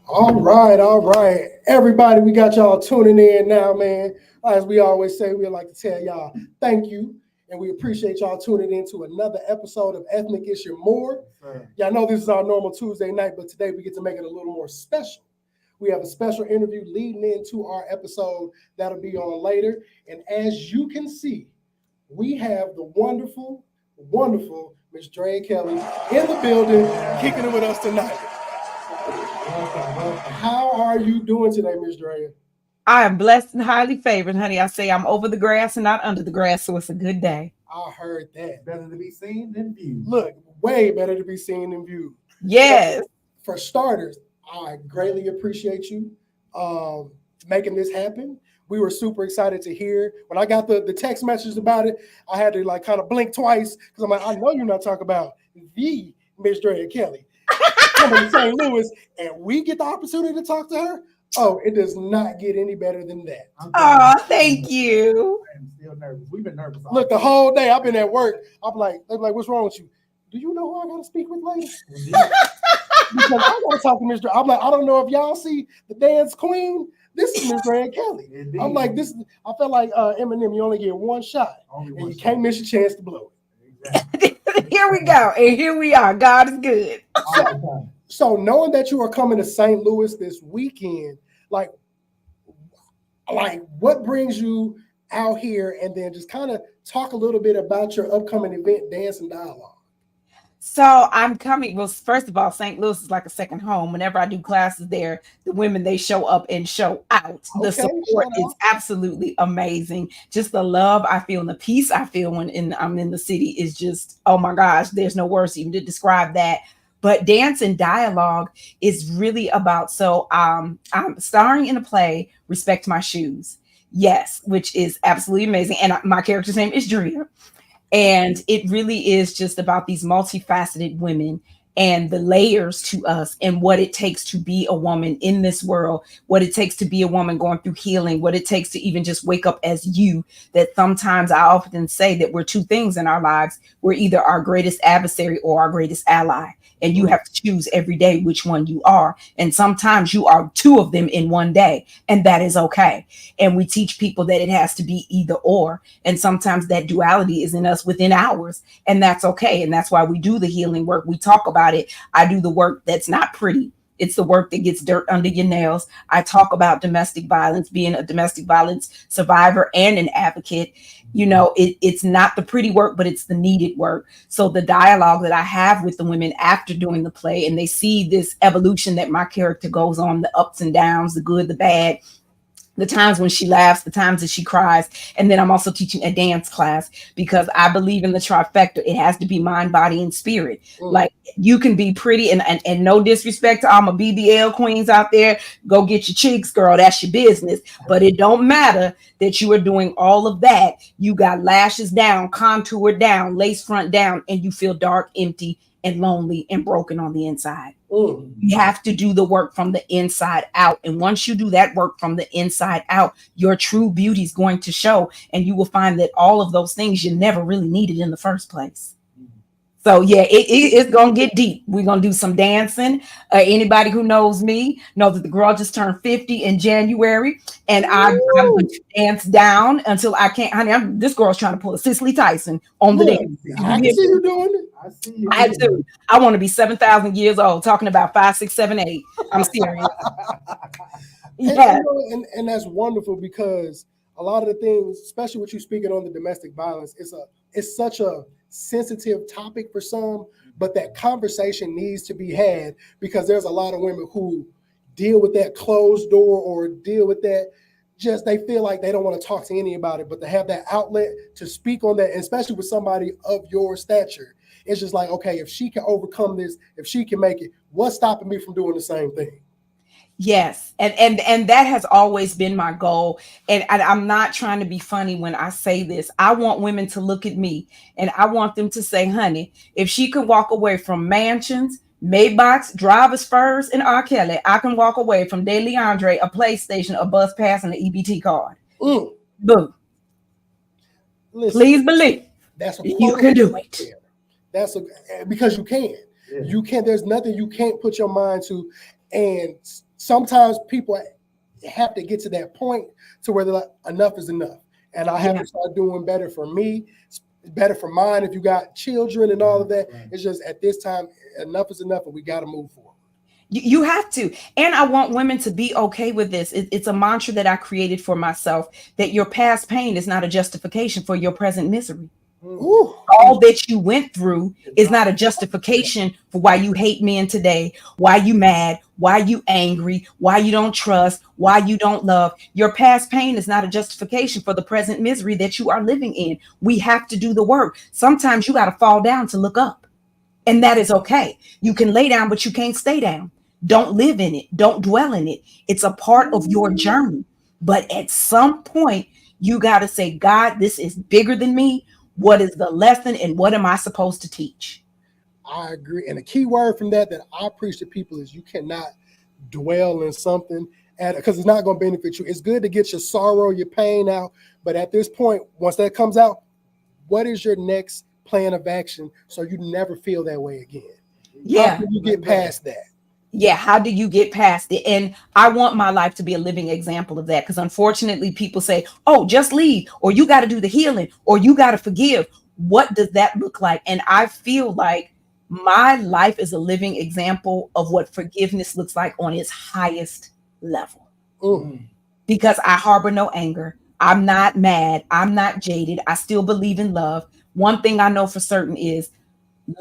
All right, all right. Everybody, we got y'all tuning in now, man. As we always say, we like to tell y'all thank you. And we appreciate y'all tuning in to another episode of Ethnic Issue More. Y'all know this is our normal Tuesday night, but today we get to make it a little more special. We have a special interview leading into our episode that'll be on later. And as you can see, we have the wonderful, wonderful Miss Drea Kelly in the building, kicking it with us tonight. How are you doing today, Miss Drea? I am blessed and highly favored, honey. I say I'm over the grass and not under the grass, so it's a good day. I heard that. Better to be seen than viewed. Look, way better to be seen than viewed. Yes. So, for starters, I greatly appreciate you making this happen. We were super excited to hear. When I got the text messages about it, I had to like kind of blink twice because I'm like, I know you're not talking about the Miss Drea Kelly coming to St. Louis, and we get the opportunity to talk to her. Oh, it does not get any better than that. Oh, thank you. I'm still nervous. We've been nervous. Look, the whole day I've been at work. They're like, what's wrong with you? Do you know who I got to speak with later? Because I got to talk to Miss Drea. I'm like, I don't know if y'all see the dance queen. This is Miss Drea Kelly. Indeed. I'm like, I felt like Eminem. You only get one shot, and you can't miss your chance to blow it. Exactly. Here we go, and here we are. God is good. So knowing that you are coming to St. Louis this weekend, like what brings you out here, and then just kind of talk a little bit about your upcoming event, Dance and Dialogue. So I'm coming. Well, first of all, St. Louis is like a second home. Whenever I do classes there, the women, they show up and show out. The support is absolutely amazing. Just the love I feel and the peace I feel when I'm in the city is just, oh my gosh, there's no words even to describe that. But Dance and Dialogue is really about, so I'm starring in a play, Respect My Shoes. Yes, which is absolutely amazing. And my character's name is Drea. And it really is just about these multifaceted women and the layers to us and what it takes to be a woman in this world, what it takes to be a woman going through healing, what it takes to even just wake up as you. That sometimes I often say that we're two things in our lives. We're either our greatest adversary or our greatest ally. And you have to choose every day which one you are. And sometimes you are two of them in one day, and that is okay. And we teach people that it has to be either or. And sometimes that duality is in us within hours, and that's okay. And that's why we do the healing work. We talk about it. I do the work that's not pretty. It's the work that gets dirt under your nails. I talk about domestic violence, being a domestic violence survivor and an advocate. You know, it's not the pretty work, but it's the needed work. So the dialogue that I have with the women after doing the play, and they see this evolution that my character goes on, the ups and downs, the good, the bad, the times when she laughs, the times that she cries. And then I'm also teaching a dance class because I believe in the trifecta. It has to be mind, body, and spirit. Like you can be pretty and no disrespect to all my BBL queens out there. Go get your cheeks, girl. That's your business. But it don't matter that you are doing all of that. You got lashes down, contour down, lace front down, and you feel dark, empty, and lonely and broken on the inside. You have to do the work from the inside out. And once you do that work from the inside out, your true beauty is going to show. And you will find that all of those things you never really needed in the first place. So yeah, it's going to get deep. We're going to do some dancing. Anybody who knows me knows that the girl just turned 50 in January. And I'm going to dance down until I can't. Honey, this girl's trying to pull a Cicely Tyson on the dance. I can see you doing it. I see you. I do. I want to be 7,000 years old talking about 5, 6, 7, 8. I'm serious. Yeah. And that's wonderful because a lot of the things, especially with you speaking on the domestic violence, it's such a sensitive topic for some, but that conversation needs to be had because there's a lot of women who deal with that closed door or deal with that. Just they feel like they don't want to talk to anybody about it, but to have that outlet to speak on that, and especially with somebody of your stature, it's just like, okay, if she can overcome this, if she can make it, what's stopping me from doing the same thing? Yes. And that has always been my goal. And I'm not trying to be funny when I say this. I want women to look at me and I want them to say, honey, if she could walk away from mansions, Maybachs, driver's furs, and R. Kelly, I can walk away from De Leandre, a PlayStation, a bus pass, and an EBT card. Boom. Listen, please believe that's you can do it. Because you can. Yeah. You can. There's nothing you can't put your mind to. And sometimes people have to get to that point to where they're like, enough is enough. And I have to start doing better for me, better for mine. If you got children and all of that, it's just at this time, enough is enough and we got to move forward. You have to. And I want women to be okay with this. It's a mantra that I created for myself, that your past pain is not a justification for your present misery. Ooh. All that you went through is not a justification for why you hate men today, why you mad, why you angry, why you don't trust, why you don't love. Your past pain is not a justification for the present misery that you are living in. We have to do the work. Sometimes you got to fall down to look up, and that is okay. You can lay down, but you can't stay down. Don't live in it. Don't dwell in it. It's a part of your journey. But at some point, you got to say, God, this is bigger than me. What is the lesson and what am I supposed to teach? I agree. And the key word from that I preach to people is you cannot dwell in something because it's not going to benefit you. It's good to get your sorrow, your pain out. But at this point, once that comes out, what is your next plan of action so you never feel that way again? Yeah. How can you get past that? Yeah, how do you get past it? And I want my life to be a living example of that, because unfortunately people say, oh, just leave, or you got to do the healing, or you got to forgive. What does that look like? And I feel like my life is a living example of what forgiveness looks like on its highest level. Because I harbor no anger. I'm not mad. I'm not jaded. I still believe in love. One thing I know for certain is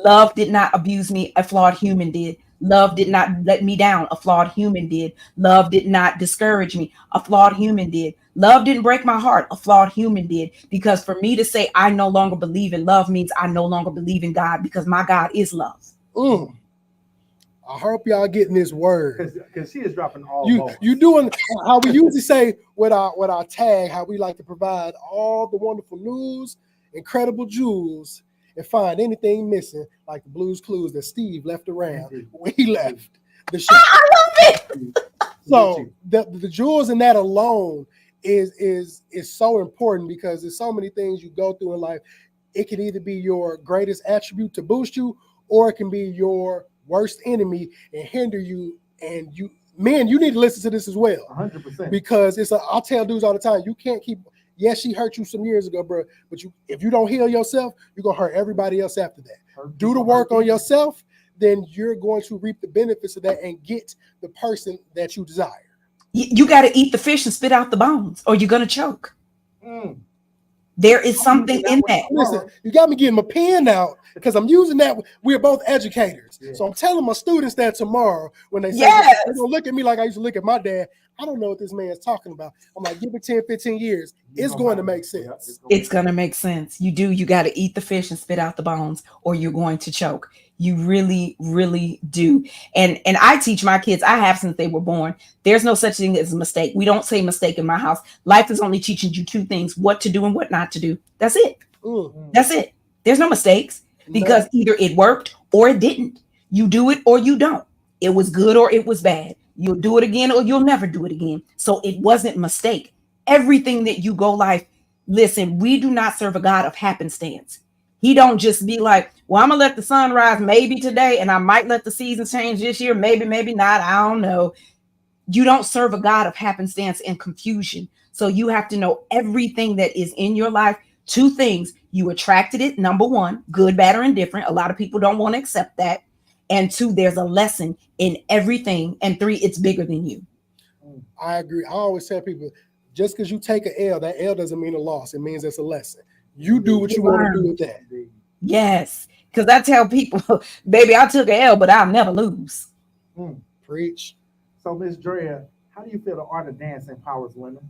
love did not abuse me. A flawed human did. Love did not let me down. A flawed human did. Love did not discourage me. A flawed human did. Love didn't break my heart. A flawed human did. Because for me to say I no longer believe in love means I no longer believe in God, because my God is love. I hope y'all getting this word, because she is dropping all. You doing how we usually say with our tag, how we like to provide all the wonderful news, incredible jewels, and find anything missing, like the Blues Clues that Steve left around when he left the show. I love it. So the jewels in that alone is so important, because there's so many things you go through in life. It can either be your greatest attribute to boost you, or it can be your worst enemy and hinder you. And you need to listen to this as well. 100%. Because I'll tell dudes all the time, you can't keep. Yes, she hurt you some years ago, bro. But if you don't heal yourself, you're going to hurt everybody else after that. Do the work on yourself, then you're going to reap the benefits of that and get the person that you desire. You got to eat the fish and spit out the bones, or you're going to choke. There is something in that. Listen, you got me getting my pen out because I'm using that. We're both educators. Yeah. So I'm telling my students that tomorrow when they say, they're going to look at me like I used to look at my dad. I don't know what this man's talking about. I'm like, give it 10, 15 years. It's going to make sense. It's going to make sense. You got to eat the fish and spit out the bones, or you're going to choke. You really, really do. And I teach my kids, I have since they were born, there's no such thing as a mistake. We don't say mistake in my house. Life is only teaching you two things: what to do and what not to do. That's it. That's it. There's no mistakes, because either it worked or it didn't. You do it or you don't. It was good or it was bad. You'll do it again or you'll never do it again. So it wasn't mistake. Everything that you go life, listen, we do not serve a God of happenstance. He don't just be like, well, I'm going to let the sun rise maybe today, and I might let the seasons change this year. Maybe, maybe not. I don't know. You don't serve a God of happenstance and confusion. So you have to know everything that is in your life. Two things: you attracted it. Number one, good, bad, or indifferent. A lot of people don't want to accept that. And two, there's a lesson in everything. And three, it's bigger than you. I agree. I always tell people, just because you take an L, that L doesn't mean a loss. It means it's a lesson. You do what you want to do with that. Yes. Because I tell people, baby, I took an L, but I'll never lose. Preach. So, Miss Drea, how do you feel the art of dance empowers women?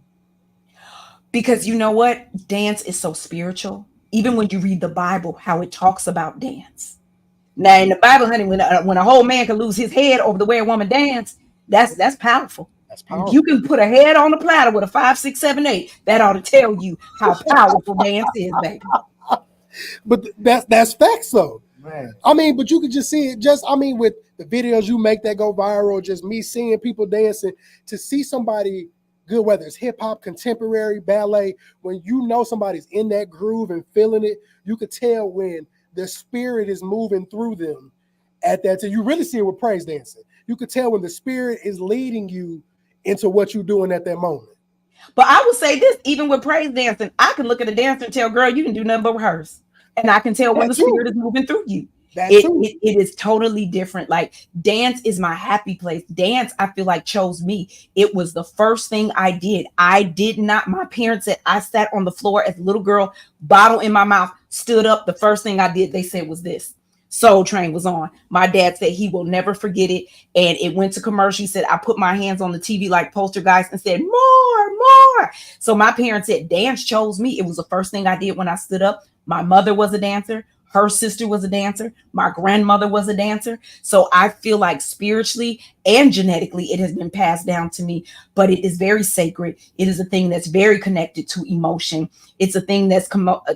Because you know what? Dance is so spiritual. Even when you read the Bible, how it talks about dance. Now in the Bible, honey, when a whole man can lose his head over the way a woman dance, that's powerful. That's powerful. You can put a head on a platter with a 5, 6, 7, 8. That ought to tell you how powerful dance is, baby. But that's facts, though. Man. I mean, but you could just see it. With the videos you make that go viral, just me seeing people dancing, to see somebody good, whether it's hip hop, contemporary, ballet, when you know somebody's in that groove and feeling it, you could tell when the spirit is moving through them at that time. You really see it with praise dancing. you could tell when the spirit is leading you into what you're doing at that moment. But I would say this, even with praise dancing, I can look at a dancer and tell, girl, you can do nothing but rehearse. And I can tell when the spirit is moving through you. It is totally different. Like dance is my happy place. Dance, I feel like, chose me. It was the first thing I did. I did not, my parents said I sat on the floor as a little girl, bottle in my mouth, stood up. The first thing I did, they said, was this. Soul Train was on. My dad said he will never forget it. And it went to commercial. He said, I put my hands on the TV like poltergeist and said, more. So my parents said dance chose me. It was the first thing I did when I stood up. My mother was a dancer. Her sister was a dancer. My grandmother was a dancer. So I feel like spiritually and genetically, it has been passed down to me, but it is very sacred. It is a thing that's very connected to emotion. It's a thing that's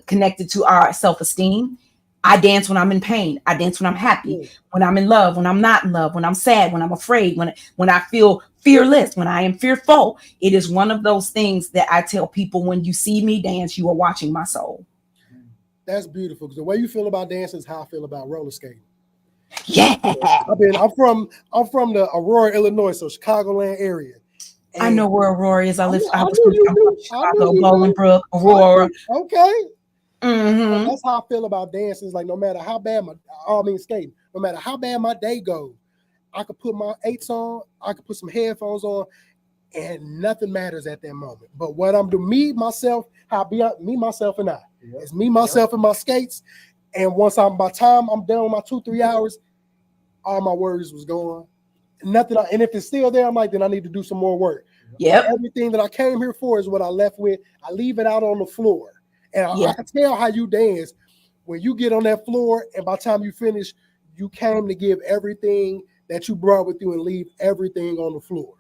connected to our self-esteem. I dance when I'm in pain. I dance when I'm happy, when I'm in love, when I'm not in love, when I'm sad, when I'm afraid, when I feel fearless, when I am fearful. It is one of those things that I tell people, when you see me dance, you are watching my soul. That's beautiful, because the way you feel about dancing is how I feel about roller skating. Yeah. I'm from the Aurora, Illinois, so Chicagoland area. And I know where Aurora is. I live from Chicago, Bolingbrook, Aurora. Okay. Mm-hmm. That's how I feel about dancing. It's like no matter how bad skating, no matter how bad my day goes, I could put my 8s on, I could put some headphones on, and nothing matters at that moment. But what I'm doing, me, myself, me, myself, and I. Yep. It's me, myself, and my skates. And once by time I'm done with my 2-3 hours, all my worries was gone. Nothing. And if it's still there, I'm like, then I need to do some more work. Yep. Everything that I came here for is what I left with. I leave it out on the floor. And I can tell how you dance when you get on that floor, and by the time you finish, you came to give everything that you brought with you and leave everything on the floor.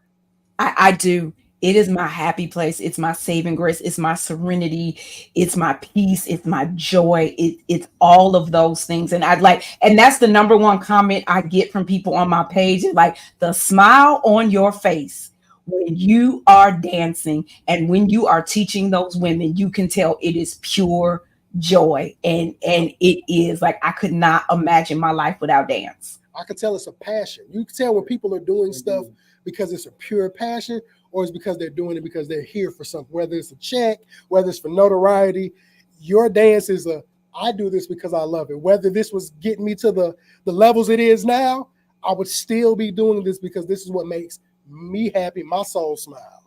I do. It is my happy place. It's my saving grace. It's my serenity. It's my peace. It's my joy. It's all of those things. And and that's the number one comment I get from people on my page. Is like the smile on your face when you are dancing and when you are teaching those women, you can tell it is pure joy. And it is like, I could not imagine my life without dance. I could tell it's a passion. You can tell when people are doing stuff because it's a pure passion, or it's because they're doing it because they're here for something, whether it's a check, whether it's for notoriety. Your dance is I do this because I love it. Whether this was getting me to the levels it is now, I would still be doing this because this is what makes me happy, my soul smile.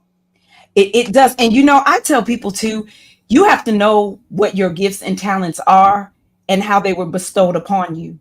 It does. And I tell people too, you have to know what your gifts and talents are and how they were bestowed upon you.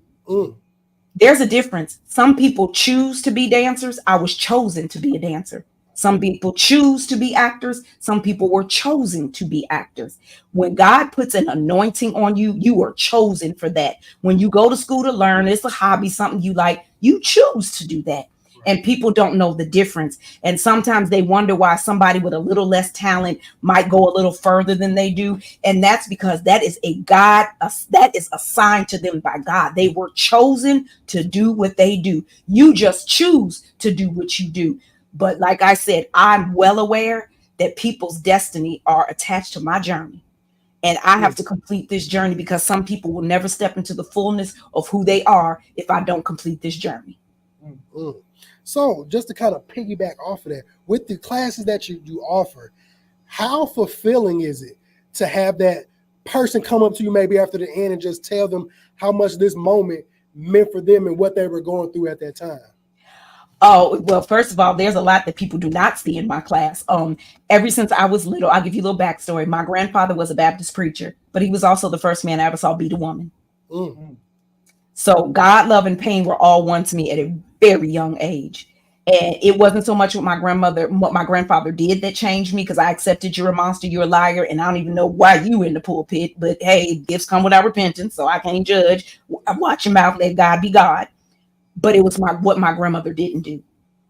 There's a difference. Some people choose to be dancers. I was chosen to be a dancer. Some people choose to be actors. Some people were chosen to be actors. When God puts an anointing on you, you are chosen for that. When you go to school to learn, it's a hobby, something you like, you choose to do that. And people don't know the difference. And sometimes they wonder why somebody with a little less talent might go a little further than they do. And that's because that is that is assigned to them by God. They were chosen to do what they do. You just choose to do what you do. But like I said, I'm well aware that people's destiny are attached to my journey. And I have to complete this journey because some people will never step into the fullness of who they are if I don't complete this journey. Mm-hmm. So just to kind of piggyback off of that, with the classes that you offer, how fulfilling is it to have that person come up to you maybe after the end and just tell them how much this moment meant for them and what they were going through at that time? Oh, well, first of all, there's a lot that people do not see in my class. Ever since I was little, I'll give you a little backstory. My grandfather was a Baptist preacher, but he was also the first man I ever saw beat a woman. Mm-hmm. So God, love, and pain were all one to me at a very young age. And it wasn't so much what my grandfather did that changed me, because I accepted you're a monster, you're a liar, and I don't even know why you in the pulpit. But hey, gifts come without repentance, so I can't judge. Watch your mouth, let God be God. But it was what my grandmother didn't do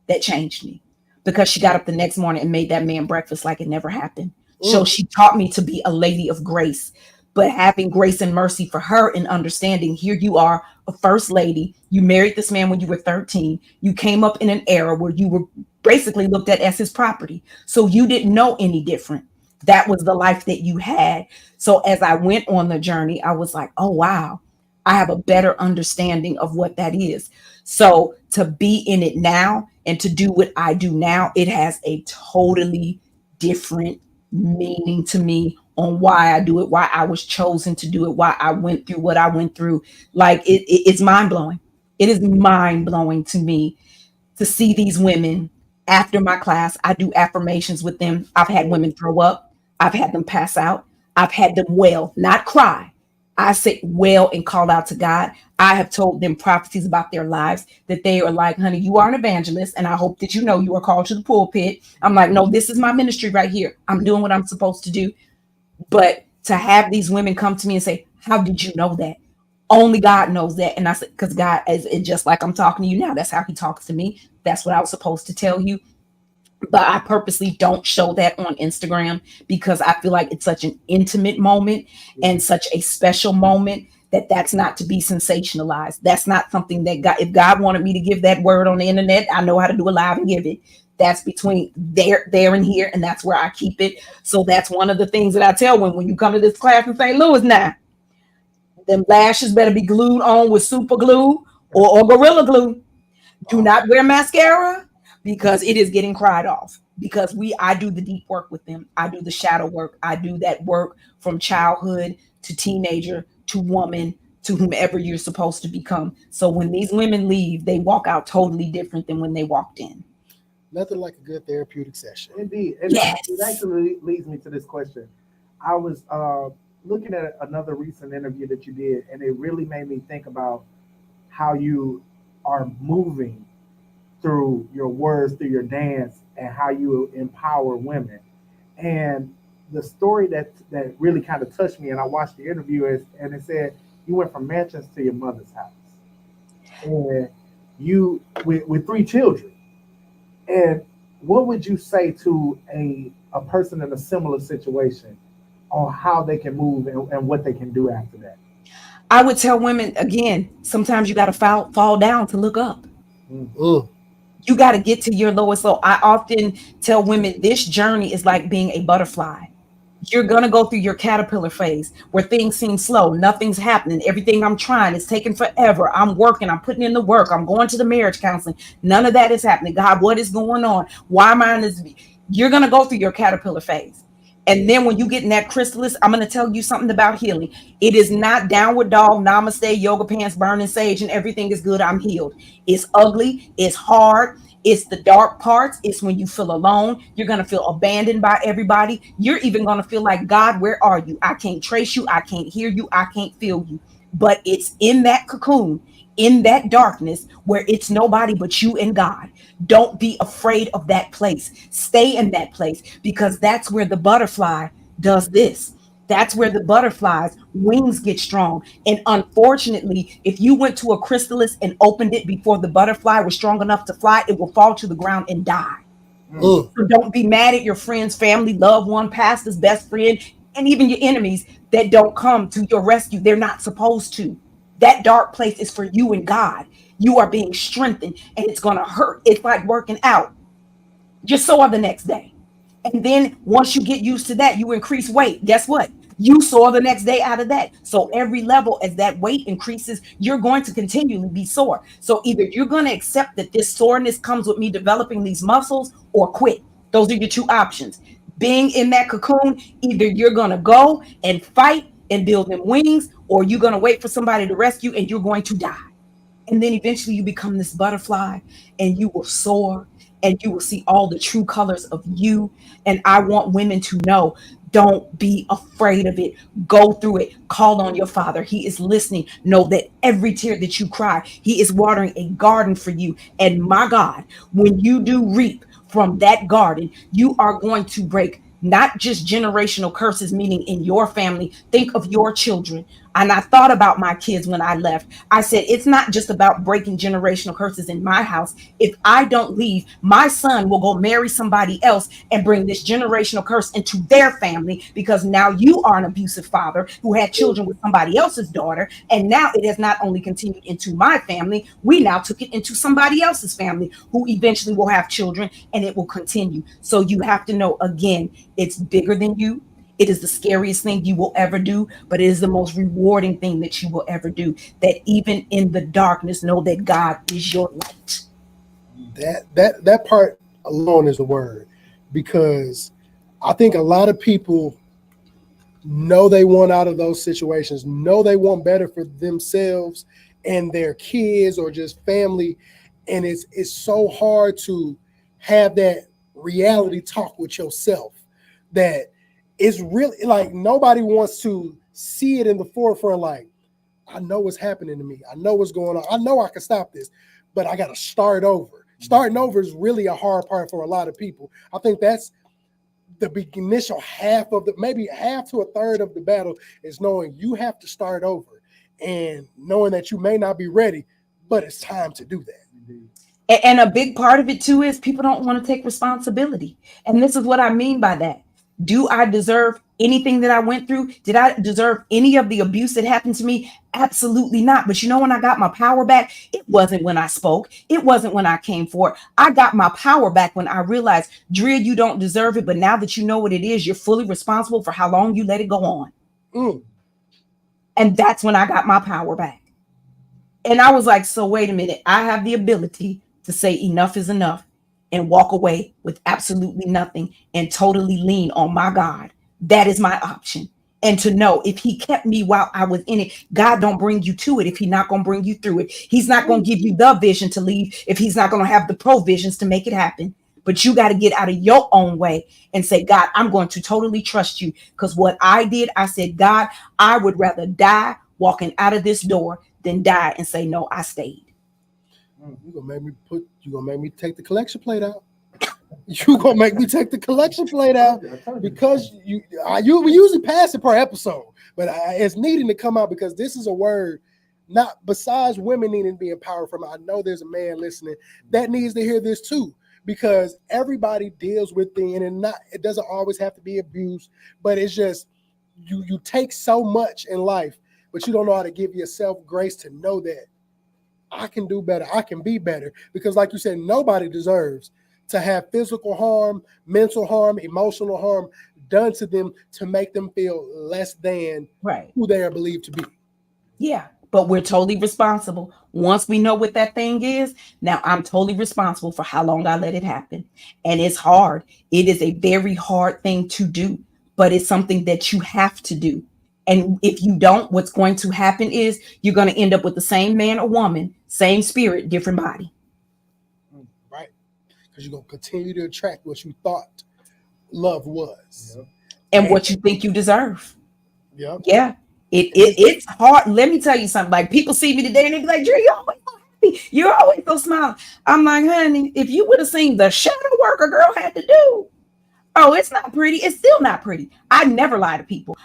that changed me, because she got up the next morning and made that man breakfast like it never happened. So she taught me to be a lady of grace, but having grace and mercy for her and understanding, here you are, a first lady. You married this man when you were 13. You came up in an era where you were basically looked at as his property. So you didn't know any different. That was the life that you had. So as I went on the journey, I was like, oh, wow, I have a better understanding of what that is. So to be in it now and to do what I do now, it has a totally different meaning to me on why I do it, why I was chosen to do it, why I went through what I went through. Like it's mind blowing. It is mind blowing to me to see these women after my class. I do affirmations with them. I've had women throw up. I've had them pass out. I've had them wail, not cry. I say wail and call out to God. I have told them prophecies about their lives that they are like, honey, you are an evangelist. And I hope that you know you are called to the pulpit. I'm like, no, this is my ministry right here. I'm doing what I'm supposed to do. But to have these women come to me and say, how did you know that? Only God knows that. And I said, because God is just like I'm talking to you now. That's how he talks to me. That's what I was supposed to tell you. But I purposely don't show that on Instagram because I feel like it's such an intimate moment and such a special moment that that's not to be sensationalized. That's not something that God, if God wanted me to give that word on the internet, I know how to do a live and give it. That's between there and here, and that's where I keep it. So that's one of the things that I tell when you come to this class in St. Louis now, them lashes better be glued on with super glue or Gorilla Glue. Do not wear mascara because it is getting cried off. Because I do the deep work with them. I do the shadow work. I do that work from childhood to teenager to woman to whomever you're supposed to become. So when these women leave, they walk out totally different than when they walked in. Nothing like a good therapeutic session. Indeed. And yes. It actually leads me to this question. I was looking at another recent interview that you did, and it really made me think about how you are moving through your words, through your dance, and how you empower women. And the story that really kind of touched me, and I watched the interview, and it said you went from mansions to your mother's house, and you with 3 children. And what would you say to a person in a similar situation on how they can move and what they can do after that? I would tell women, again, sometimes you got to fall down to look up. Mm. You got to get to your lowest low. I often tell women this journey is like being a butterfly. You're going to go through your caterpillar phase where things seem slow. Nothing's happening. Everything I'm trying is taking forever. I'm working. I'm putting in the work. I'm going to the marriage counseling. None of that is happening. God, what is going on? Why am I in this? You're going to go through your caterpillar phase. And then when you get in that chrysalis, I'm going to tell you something about healing. It is not downward dog, namaste, yoga pants, burning sage, and everything is good. I'm healed. It's ugly. It's hard. It's the dark parts. It's when you feel alone. You're going to feel abandoned by everybody. You're even going to feel like, God, where are you? I can't trace you. I can't hear you. I can't feel you. But it's in that cocoon, in that darkness where it's nobody but you and God. Don't be afraid of that place. Stay in that place because that's where the butterfly does this. That's where the butterfly's wings get strong. And unfortunately, if you went to a chrysalis and opened it before the butterfly was strong enough to fly, it will fall to the ground and die. So don't be mad at your friends, family, loved one, pastors, best friend, and even your enemies that don't come to your rescue. They're not supposed to. That dark place is for you and God. You are being strengthened and it's going to hurt. It's like working out. You're sore the next day. And then once you get used to that, you increase weight. Guess what? You sore the next day out of that. So every level, as that weight increases, you're going to continually be sore. So either you're going to accept that this soreness comes with me developing these muscles or quit. Those are your 2 options. Being in that cocoon, either you're going to go and fight and build them wings, or you're going to wait for somebody to rescue and you're going to die. And then eventually you become this butterfly and you will soar and you will see all the true colors of you. And I want women to know, don't be afraid of it. Go through it. Call on your Father. He is listening. Know that every tear that you cry, he is watering a garden for you. And my God, when you do reap from that garden, you are going to break not just generational curses, meaning in your family. Think of your children. And I thought about my kids when I left. I said, it's not just about breaking generational curses in my house. If I don't leave, my son will go marry somebody else and bring this generational curse into their family, because now you are an abusive father who had children with somebody else's daughter. And now it has not only continued into my family, we now took it into somebody else's family who eventually will have children, and it will continue. So you have to know, again, it's bigger than you. It is the scariest thing you will ever do, but it is the most rewarding thing that you will ever do. That even in the darkness, know that God is your light. That part alone is the word, because I think a lot of people know they want out of those situations, know they want better for themselves and their kids or just family, and it's so hard to have that reality talk with yourself, that it's really like nobody wants to see it in the forefront. Like, I know what's happening to me, I know what's going on, I know I can stop this, but I got to start over. Starting over is really a hard part for a lot of people. I think that's the initial half of maybe half to a third of the battle, is knowing you have to start over and knowing that you may not be ready, but it's time to do that. And a big part of it too is people don't want to take responsibility. And this is what I mean by that. Do I deserve anything that I went through? Did I deserve any of the abuse that happened to me? Absolutely not. But you know, when I got my power back, it wasn't when I spoke. It wasn't when I came forward. I got my power back when I realized, Drea, you don't deserve it. But now that you know what it is, you're fully responsible for how long you let it go on. And that's when I got my power back. And I was like, so wait a minute. I have the ability to say enough is enough and walk away with absolutely nothing and totally lean on my God. That is my option. And to know if he kept me while I was in it, God don't bring you to it if he's not going to bring you through it. He's not going to give you the vision to leave if he's not going to have the provisions to make it happen. But you got to get out of your own way and say, God, I'm going to totally trust you. Because what I did, I said, God, I would rather die walking out of this door than die and say, no, I stayed. You're gonna make me take the collection plate out. You're gonna make me take the collection plate out, because we usually pass it per episode, but it's needing to come out, because this is a word, not besides women needing to be empowered from it. I know there's a man listening that needs to hear this too, because everybody deals with things, and it doesn't always have to be abuse, but it's just you take so much in life, but you don't know how to give yourself grace to know that I can do better, I can be better, because like you said, nobody deserves to have physical harm, mental harm, emotional harm done to them to make them feel less than who they are believed to be. Yeah, but we're totally responsible. Once we know what that thing is, now I'm totally responsible for how long I let it happen. And it's hard. It is a very hard thing to do, but it's something that you have to do. And if you don't, what's going to happen is you're going to end up with the same man or woman, same spirit, different body. Right. Because you're going to continue to attract what you thought love was. Yep. And what you think you deserve. Yep. Yeah. It's hard. Let me tell you something. Like, people see me today and they be like, Drea, you're always so happy. You're always so smiling. I'm like, honey, if you would have seen the shadow work a girl had to do. Oh, it's not pretty. It's still not pretty. I never lie to people.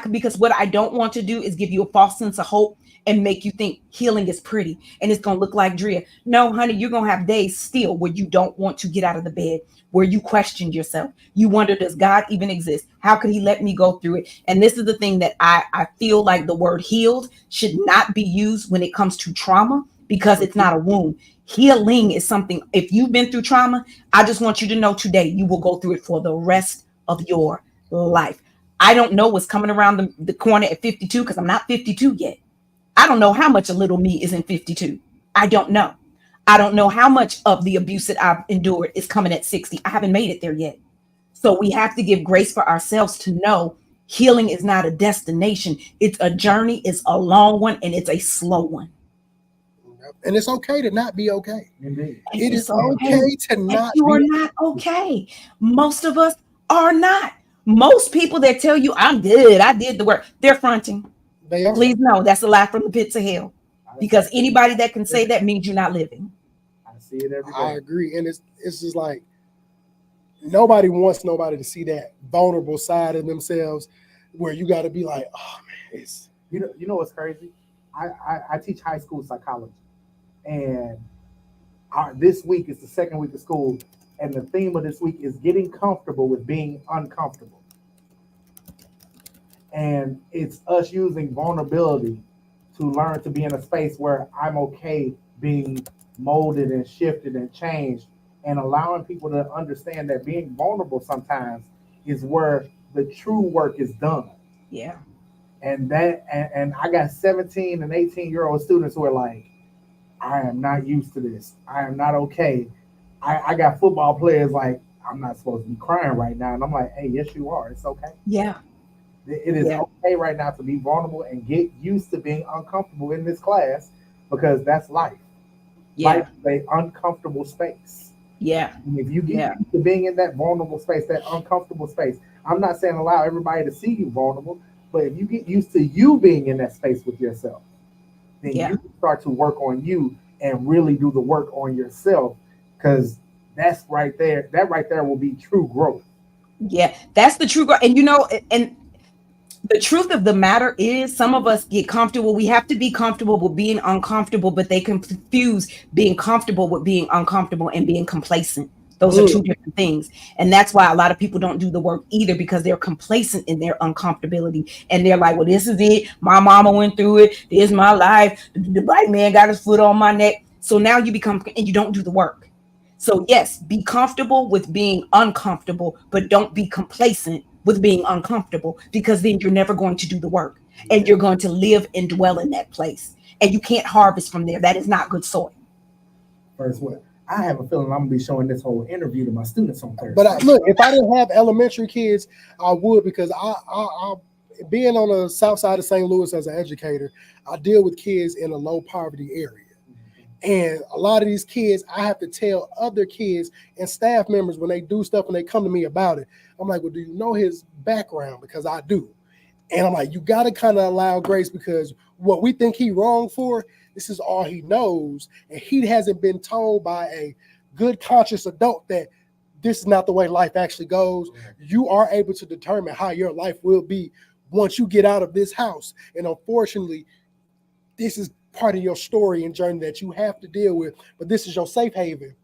Because what I don't want to do is give you a false sense of hope and make you think healing is pretty and it's going to look like Drea. No, honey, you're going to have days still where you don't want to get out of the bed, where you question yourself. You wonder, does God even exist? How could he let me go through it? And this is the thing that I feel like the word healed should not be used when it comes to trauma, because it's not a wound. Healing is something, if you've been through trauma, I just want you to know today, you will go through it for the rest of your life. I don't know what's coming around the corner at 52, because I'm not 52 yet. I don't know how much a little me is in 52. I don't know. I don't know how much of the abuse that I've endured is coming at 60. I haven't made it there yet. So we have to give grace for ourselves to know healing is not a destination. It's a journey. It's a long one, and it's a slow one. And it's okay to not be okay. Indeed. It is okay to not be. You are not okay. Most of us are not. Most people that tell you I'm good, I did the work, they're fronting. They are. Please know that's a lie from the pits of hell. Because anybody that can say that means you're not living. I see it every day. I agree. And it's just like, nobody wants nobody to see that vulnerable side of themselves, where you got to be like, oh man, it's you know what's crazy? I teach high school psychology, and this week is the second week of school, and the theme of this week is getting comfortable with being uncomfortable. And it's us using vulnerability to learn to be in a space where I'm okay being molded and shifted and changed, and allowing people to understand that being vulnerable sometimes is where the true work is done. Yeah. And I got 17 and 18-year-old students who are like, I am not used to this. I am not okay. I got football players like, I'm not supposed to be crying right now. And I'm like, hey, yes, you are. It's okay. Yeah. It is okay right now to be vulnerable and get used to being uncomfortable in this class, because that's life. Yeah. Life is an uncomfortable space. Yeah. And if you get used to being in that vulnerable space, that uncomfortable space, I'm not saying allow everybody to see you vulnerable, but if you get used to you being in that space with yourself, then you can start to work on you and really do the work on yourself, because that's right there. That right there will be true growth. Yeah, that's the true growth. And and the truth of the matter is, some of us get comfortable. We have to be comfortable with being uncomfortable, but they confuse being comfortable with being uncomfortable and being complacent. Those are two different things. And that's why a lot of people don't do the work either, because they're complacent in their uncomfortability. And they're like, well, this is it. My mama went through it. This is my life. The black man got his foot on my neck. So now you become, and you don't do the work. So yes, be comfortable with being uncomfortable, but don't be complacent with being uncomfortable, because then you're never going to do the work, and you're going to live and dwell in that place, and you can't harvest from there. That is not good soil. First, what I have a feeling I'm gonna be showing this whole interview to my students on Thursday. But look, if I didn't have elementary kids, I would, because I being on the south side of St. Louis as an educator, I deal with kids in a low poverty area. And a lot of these kids, I have to tell other kids and staff members when they do stuff and they come to me about it. I'm like, well, do you know his background? Because I do. And I'm like, you got to kind of allow grace, because what we think he wrong for, this is all he knows. And he hasn't been told by a good conscious adult that this is not the way life actually goes. You are able to determine how your life will be once you get out of this house. And unfortunately, this is part of your story and journey that you have to deal with, but this is your safe haven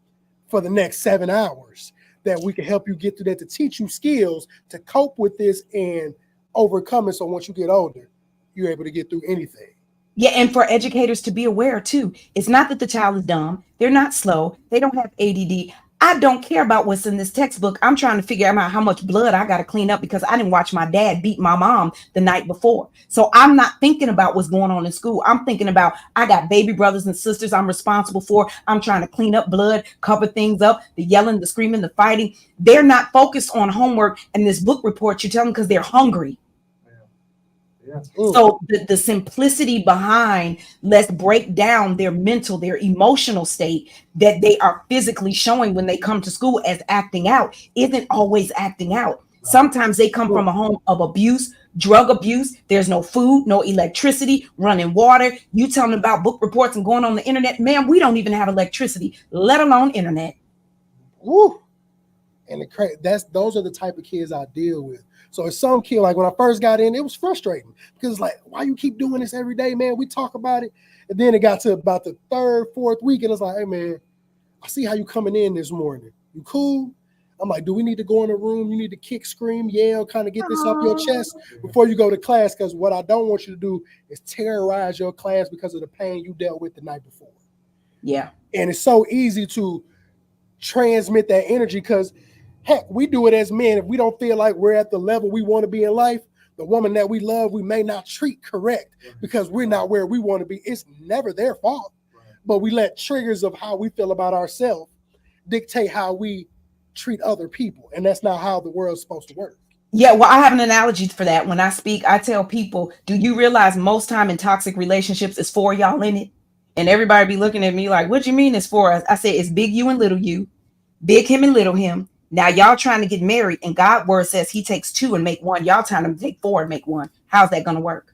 for the next 7 hours that we can help you get through that, to teach you skills to cope with this and overcome it. So once you get older, you're able to get through anything. Yeah, and for educators to be aware too, it's not that the child is dumb. They're not slow. They don't have ADD. I don't care about what's in this textbook. I'm trying to figure out how much blood I got to clean up, because I didn't watch my dad beat my mom the night before. So I'm not thinking about what's going on in school. I'm thinking about, I got baby brothers and sisters I'm responsible for. I'm trying to clean up blood, cover things up, the yelling, the screaming, the fighting. They're not focused on homework and this book report you tell them, because they're hungry. So the simplicity behind, let's break down their mental, their emotional state that they are physically showing when they come to school as acting out, isn't always acting out. Sometimes they come from a home of abuse, drug abuse. There's no food, no electricity, running water. You tell them about book reports and going on the internet. Man, we don't even have electricity, let alone internet. Woo. And those are the type of kids I deal with. So it's some kid, like when I first got in, it was frustrating, because it's like, why you keep doing this every day, man? We talk about it. And then it got to about the third, fourth week, and it's like, hey, man, I see how you coming in this morning. You cool? I'm like, do we need to go in the room? You need to kick, scream, yell, kind of get this off your chest before you go to class, because what I don't want you to do is terrorize your class because of the pain you dealt with the night before. Yeah. And it's so easy to transmit that energy, because heck, we do it as men. If we don't feel like we're at the level we want to be in life, the woman that we love, we may not treat correct because we're not where we want to be. It's never their fault, but we let triggers of how we feel about ourselves dictate how we treat other people. And that's not how the world's supposed to work. Yeah, well, I have an analogy for that. When I speak, I tell people, do you realize most time in toxic relationships is for y'all in it? And everybody be looking at me like, what do you mean it's for us? I say it's big you and little you, big him and little him. Now y'all trying to get married, and God's word says he takes two and make one. Y'all trying to take four and make one. How's that going to work?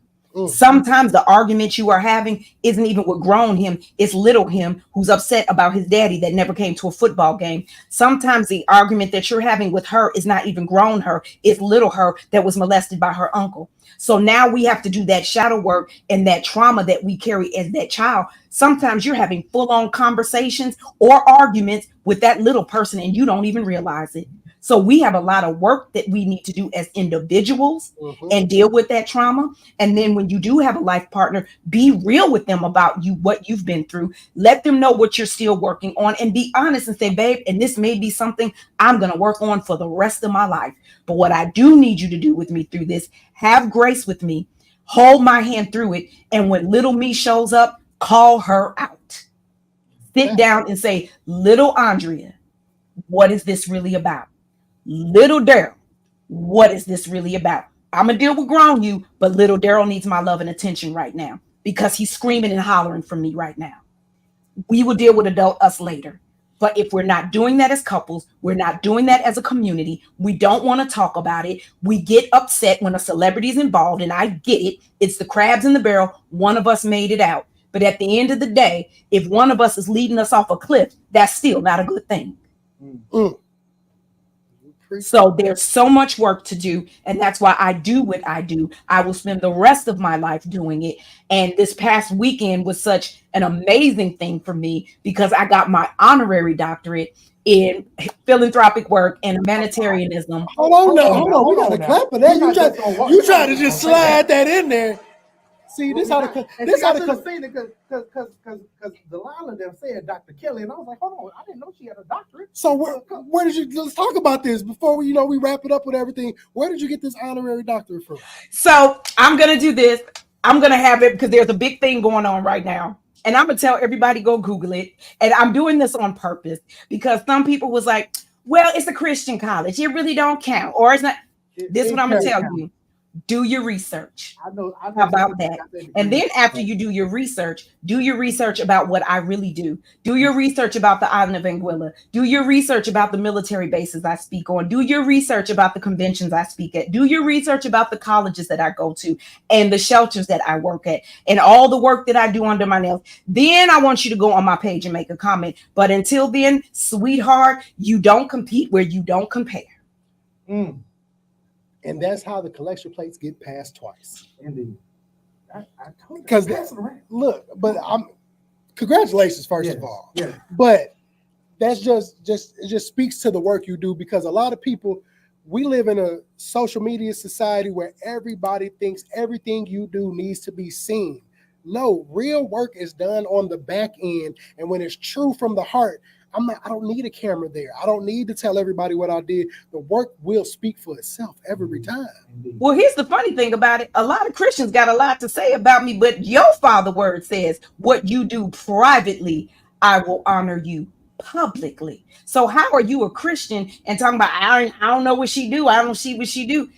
Sometimes the argument you are having isn't even with grown him. It's little him who's upset about his daddy that never came to a football game. Sometimes the argument that you're having with her is not even grown her. It's little her that was molested by her uncle. So now we have to do that shadow work and that trauma that we carry as that child. Sometimes you're having full-on conversations or arguments with that little person and you don't even realize it. So we have a lot of work that we need to do as individuals and deal with that trauma. And then when you do have a life partner, be real with them about what you've been through. Let them know what you're still working on, and be honest and say, babe, and this may be something I'm going to work on for the rest of my life. But what I do need you to do with me through this, have grace with me, hold my hand through it. And when little me shows up, call her out. Sit down and say, little Andrea, what is this really about? Little Daryl, what is this really about? I'm going to deal with grown you, but little Daryl needs my love and attention right now because he's screaming and hollering for me right now. We will deal with adult us later. But if we're not doing that as couples, we're not doing that as a community, we don't want to talk about it. We get upset when a celebrity is involved, and I get it. It's the crabs in the barrel. One of us made it out. But at the end of the day, if one of us is leading us off a cliff, that's still not a good thing. So there's so much work to do, and that's why I do what I do. I will spend the rest of my life doing it. And this past weekend was such an amazing thing for me because I got my honorary doctorate in philanthropic work and humanitarianism. Hold on. We got to clap for that. You try to just slide that in there. See, this how the because Delilah them said Dr. Kelly, and I was like, hold on, I didn't know she had a doctorate. So where did you? Let's talk about this before we wrap it up with everything. Where did you get this honorary doctorate from? So I'm gonna do this. I'm gonna have it because there's a big thing going on right now, and I'm gonna tell everybody go Google it. And I'm doing this on purpose because some people was like, "Well, it's a Christian college. It really don't count," or it's not. This is what I'm gonna tell you. Do your research. I know about that. And then after you do your research about what I really do. Do your research about the island of Anguilla. Do your research about the military bases I speak on. Do your research about the conventions I speak at. Do your research about the colleges that I go to and the shelters that I work at and all the work that I do under my nails. Then I want you to go on my page and make a comment. But until then, sweetheart, you don't compete where you don't compare. And that's how the collection plates get passed twice. Indeed. Because look, but congratulations first of all. Yeah. But that's it just speaks to the work you do, because a lot of people, we live in a social media society where everybody thinks everything you do needs to be seen. No, real work is done on the back end, and when it's true from the heart, I don't need a camera there. I don't need to tell everybody what I did. The work will speak for itself every time. Well, here's the funny thing about it. A lot of Christians got a lot to say about me, but your Father word says, what you do privately, I will honor you publicly. So how are you a Christian and talking about, I don't know what she do. I don't see what she do.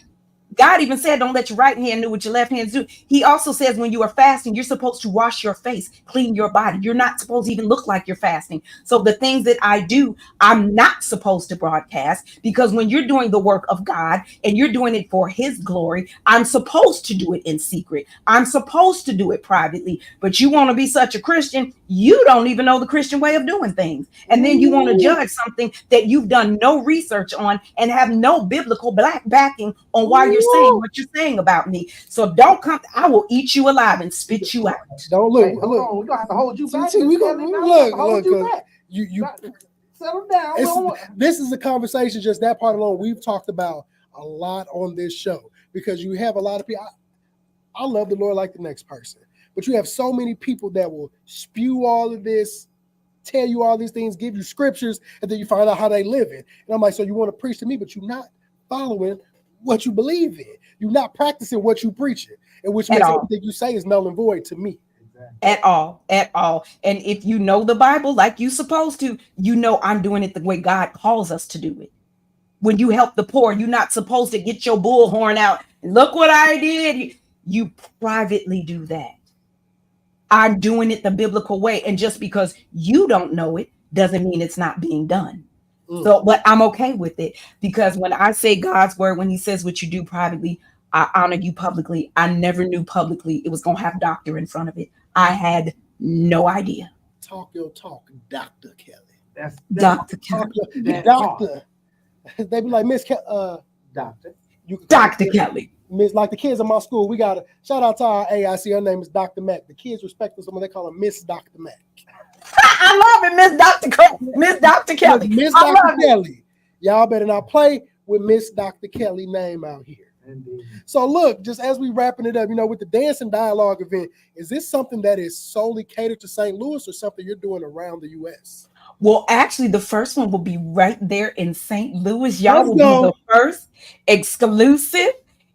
God even said, don't let your right hand know what your left hand do. He also says when you are fasting, you're supposed to wash your face, clean your body. You're not supposed to even look like you're fasting. So the things that I do, I'm not supposed to broadcast, because when you're doing the work of God and you're doing it for his glory, I'm supposed to do it in secret. I'm supposed to do it privately. But you want to be such a Christian, you don't even know the Christian way of doing things. And then you want to judge something that you've done no research on and have no biblical backing on why you're saying what you're saying about me. So don't come. I will eat you alive and spit you out. Don't look. Hey, look. We're gonna have to hold you back. We're gonna hold you back. You settle down. This is a conversation. Just that part alone, we've talked about a lot on this show, because you have a lot of people. I love the Lord like the next person, but you have so many people that will spew all of this, tell you all these things, give you scriptures, and then you find out how they live it. And I'm like, so you want to preach to me, but you're not following what you believe in. You're not practicing what you preach it, and which makes everything you say is null and void to me. At all. And if you know the Bible like you supposed to, you know I'm doing it the way God calls us to do it. When you help the poor, you're not supposed to get your bullhorn out. Look what I did. You privately do that. I'm doing it the biblical way. And just because you don't know it doesn't mean it's not being done. So, but I'm okay with it, because when I say God's word, when he says what you do privately, I honor you publicly. I never knew publicly it was going to have doctor in front of it. I had no idea. Talk your talk, Dr. Kelly. That's Dr. Kelly. Doctor. They be like, Miss Doctor. Dr. Kelly. Miss, like the kids in my school, we got to shout out to our AIC. Her name is Dr. Mac. The kids respect her, so they call her Miss Dr. Mac. I love it, Miss Dr. Kelly. Miss Dr. Kelly. Y'all better not play with Miss Dr. Kelly name out here. Indeed. So look, just as we wrapping it up, with the Dance and Dialogue event, is this something that is solely catered to St. Louis or something you're doing around the U.S.? Well, actually, the first one will be right there in St. Louis. Y'all Let's will go. be the first exclusive.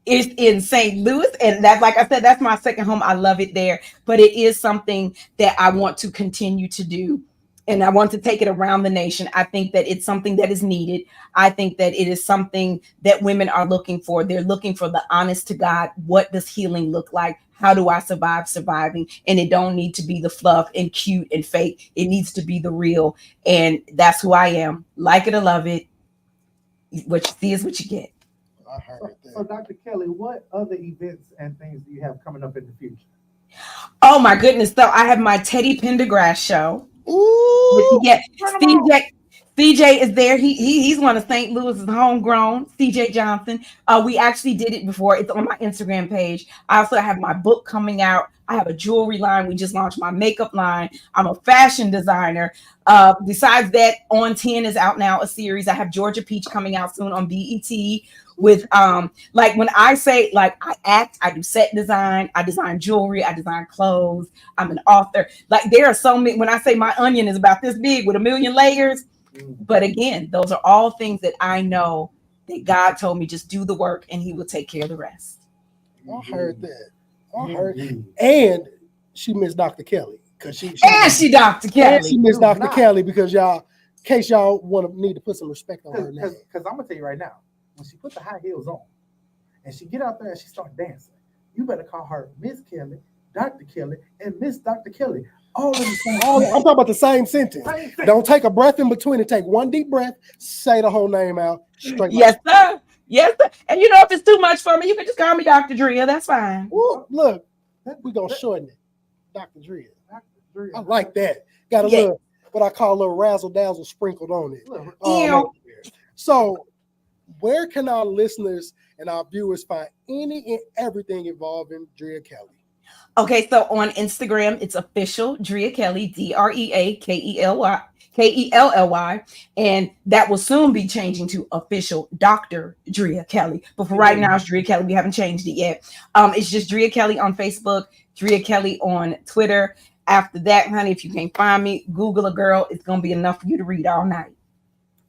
It's in St. Louis. And that, like I said, that's my second home. I love it there. But it is something that I want to continue to do. And I want to take it around the nation. I think that it's something that is needed. I think that it is something that women are looking for. They're looking for the honest to God. What does healing look like? How do I survive surviving? And it don't need to be the fluff and cute and fake. It needs to be the real. And that's who I am. Like it or love it. What you see is what you get. I heard that. So, Dr. Kelly, what other events and things do you have coming up in the future? Oh my goodness. So I have my Teddy Pendergrass show. Ooh. Yeah, CJ is there. He's one of St. Louis's homegrown, CJ Johnson. We actually did it before. It's on my Instagram page. I also have my book coming out. I have a jewelry line. We just launched my makeup line. I'm a fashion designer. Besides that, On 10 is out now, a series. I have Georgia Peach coming out soon on BET with like when I say like I act, I do set design, I design jewelry, I design clothes, I'm an author. Like there are so many. When I say my onion is about this big with a million layers, but again, those are all things that I know that God told me just do the work and he will take care of the rest. I heard that. I heard. And she missed Dr. Kelly because she Dr. Kelly. And she missed Dr. Kelly because y'all, in case y'all need to put some respect on her name. Because I'm gonna tell you right now, when she put the high heels on and she get out there and she start dancing, you better call her Miss Kelly, Dr. Kelly, and Miss Dr. Kelly. All in the same. I'm talking about the same sentence. Don't take a breath in between and take one deep breath. Say the whole name out. Straight. Yes, sir. Yes, sir. And if it's too much for me, you can just call me Dr. Drea. That's fine. Woo, look, we're gonna shorten it. Dr. Drea. I like that. Got a little what I call a little razzle dazzle sprinkled on it. So where can our listeners and our viewers find any and everything involving Drea Kelly? Okay, so on Instagram, it's official Drea Kelly, DreaKelly, and that will soon be changing to official Dr. Drea Kelly. But for right now, it's Drea Kelly. We haven't changed it yet. It's just Drea Kelly on Facebook, Drea Kelly on Twitter. After that, honey, if you can't find me, Google a girl. It's gonna be enough for you to read all night.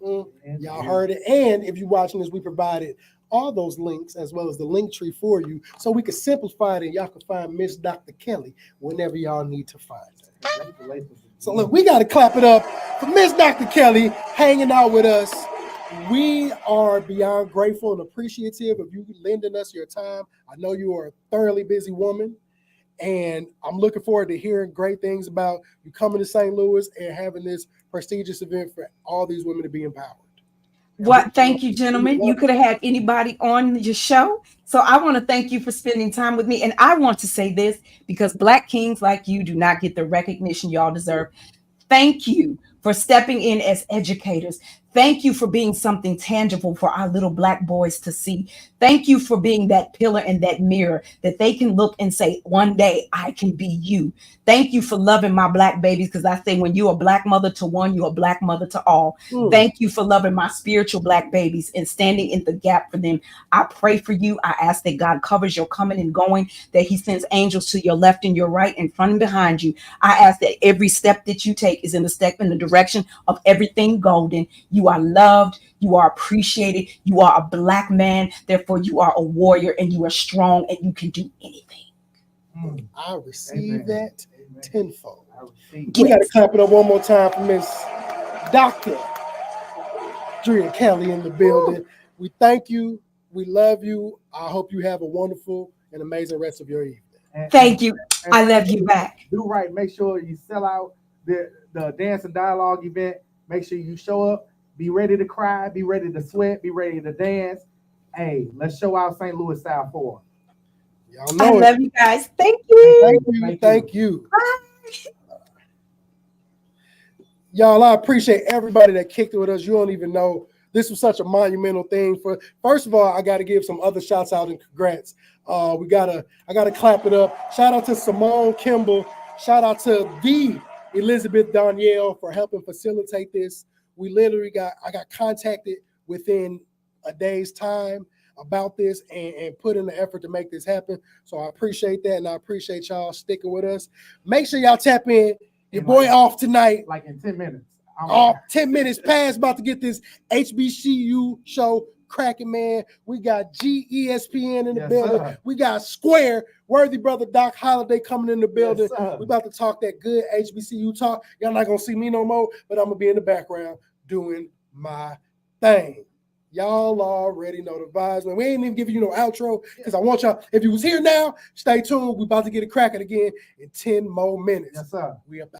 Y'all heard it. And if you're watching this, we provided all those links as well as the link tree for you so we can simplify it and y'all can find Miss Dr. Kelly whenever y'all need to find her. So look, we got to clap it up for Miss Dr. Kelly hanging out with us. We are beyond grateful and appreciative of you lending us your time. I know you are a thoroughly busy woman, and I'm looking forward to hearing great things about you coming to St. Louis and having this prestigious event for all these women to be empowered. What? Thank you, gentlemen. You could have had anybody on your show. So I want to thank you for spending time with me. And I want to say this because Black kings like you do not get the recognition y'all deserve. Thank you for stepping in as educators. Thank you for being something tangible for our little Black boys to see. Thank you for being that pillar and that mirror that they can look and say, one day I can be you. Thank you for loving my Black babies, because I say when you're a Black mother to one, you're a Black mother to all. Thank you for loving my spiritual Black babies and standing in the gap for them. I pray for you. I ask that God covers your coming and going, that he sends angels to your left and your right, in front and behind you. I ask that every step that you take is in the direction of everything golden. You are loved, you are appreciated, you are a Black man, therefore you are a warrior and you are strong and you can do anything. I receive that tenfold. We got to clap it up one more time for Miss Dr. Drea Kelly in the building. We thank you. We love you. I hope you have a wonderful and amazing rest of your evening. Thank you. I love you back. Do right. Make sure you sell out the Dance and Dialogue event. Make sure you show up. Be ready to cry. Be ready to sweat. Be ready to dance. Hey, let's show out St. Louis style for them. Y'all know I love you guys. Thank you. Thank you. Y'all, I appreciate everybody that kicked it with us. You don't even know. This was such a monumental thing. First of all, I got to give some other shouts out and congrats. I gotta clap it up. Shout out to Simone Kimball. Shout out to the Elizabeth Danielle for helping facilitate this. I got contacted within a day's time about this and put in the effort to make this happen. So I appreciate that, and I appreciate y'all sticking with us. Make sure y'all tap in. Your boy off tonight. Like in 10 minutes. Off 10 minutes past, about to get this HBCU show cracking, man. We got GESPN in the building. Sir. We got Square, worthy brother Doc Holliday coming in the building. Yes, we about to talk that good HBCU talk. Y'all not gonna see me no more, but I'm gonna be in the background doing my thing. Y'all already know the vibes, man. We ain't even giving you no outro because I want y'all. If you was here now, stay tuned. We about to get it cracking again in 10 more minutes. Yes, sir. We up.